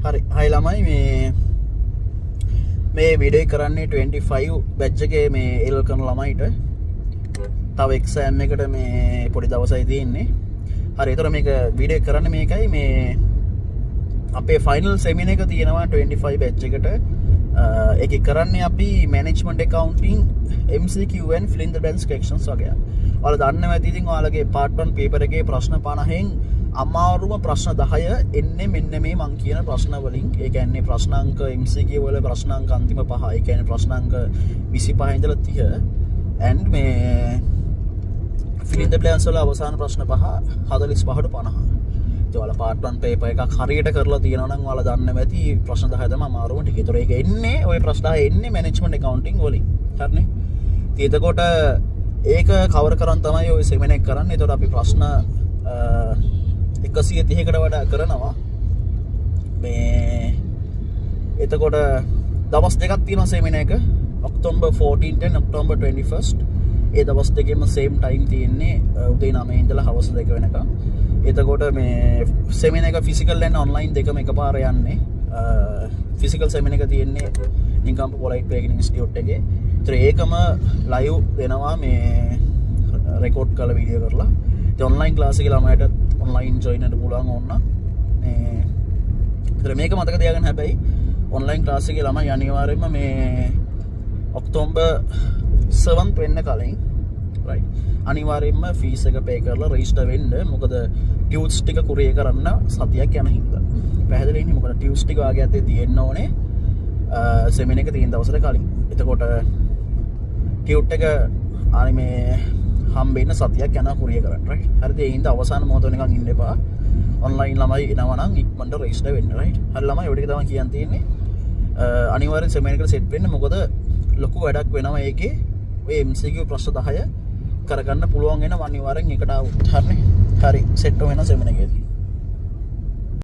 හරි හයි ළමයි මේ වීඩියෝ එක කරන්නේ 25 බැච් එකේ මේ එල් කරන ළමයිට තව එක්සෑම් එකට මේ පොඩි දවසයි තියෙන්නේ. හරි ඒතර මේක වීඩියෝ එක කරන්නේ මේකයි මේ අපේ ෆයිනල් සෙමිනාර් එක තියෙනවා 25 බැච් එකට. ඒක කරන්නේ අපි management accounting MCQ and fill in the blanks questions වගේ. ඔයාලා දන්නවා ඇති ඉතින් ඔයාලගේ part 1 paper එකේ ප්‍රශ්න 50න් අමාරුම ප්‍රශ්න 10 එන්නේ මෙන්න මේ මං කියන ප්‍රශ්න වලින්. ඒ කියන්නේ ප්‍රශ්නාංක MCQ වල ප්‍රශ්නාංක අන්තිම 5. ඒ කියන්නේ ප්‍රශ්නාංක 25 ඉඳලා 30 and මේ fill in the blanks වල අවසාන ප්‍රශ්න 5 45ට 50. ඒ වල part 1 paper එකක් හරියට කරලා තියෙනවා නම් ඔයාලා දන්නවා ඇති ප්‍රශ්න 10 තමයි අමාරුම ටික. ඒතර ඒක එන්නේ ওই ප්‍රශ්න 10 එන්නේ management accounting වලින්. හරිනේ. ඉතින් එතකොට ඒක කවර් කරන් තමයි ওই සෙමිනාර් එක කරන්නේ. ඒතකොට අපි ප්‍රශ්න 130කට වඩා කරනවා. මේ එතකොට දවස් දෙකක් තියෙනවා සෙමිනාර් එක. October 14th and October 21st. ඒ දවස් දෙකේම same time තියෙන්නේ උදේ 9 ඉඳලා හවස 2 වෙනකම්. එතකොට මේ සෙමිනාර් එක physical and online දෙකම එකපාර යන්නේ. physical seminar එක තියෙන්නේ නිකම්ප පොලයිට් වේගින් ඉන්ස්ටිටියුට් එකේ. ඒතර ඒකම live වෙනවා මේ රෙකෝඩ් කරලා වීඩියෝ කරලා. ඉතින් online class එකේ ළමයට online join වෙන්න පුළුවන් ඕන. මේ ඒතර මේක මතක තියාගන්න හැබැයි online class එකේ ළමයි අනිවාර්යයෙන්ම මේ ඔක්තෝබර් 7th වෙන්න කලින් right අනිවාර්යයෙන්ම fees එක pay කරලා register වෙන්න. මොකද tunes ටික කුරිය කරන්න සතියක් යන හින්දා. පැහැදිලි ඉන්නේ මොකද tunes ටික වාගේ අතේ තියෙන්න ඕනේ seminar එක තියෙන දවසට කලින්. එතකොට tune එක ආනි මේ හම්බෙන්න සතියක් යනවා කුරිය කරන්න right. හරිද? ඒ හින්දා අවසාන මොහොත වෙනකන් ඉන්න එපා. online ළමයි එනවා නම් ඉක්මනට register වෙන්න right. හරි ළමයි ඔය ටික තමයි කියන්න තියෙන්නේ. අනිවාර්යෙන් seminar එකට set වෙන්න. මොකද ලොකු වැඩක් වෙනවා ඒකේ. ඔය MCQ ප්‍රශ්න 10 කරගන්න පුළුවන් වෙනවා අනිවාර්යෙන් එකට આવුත්. හරිනේ. හරි set වෙනවා seminar එකේදී.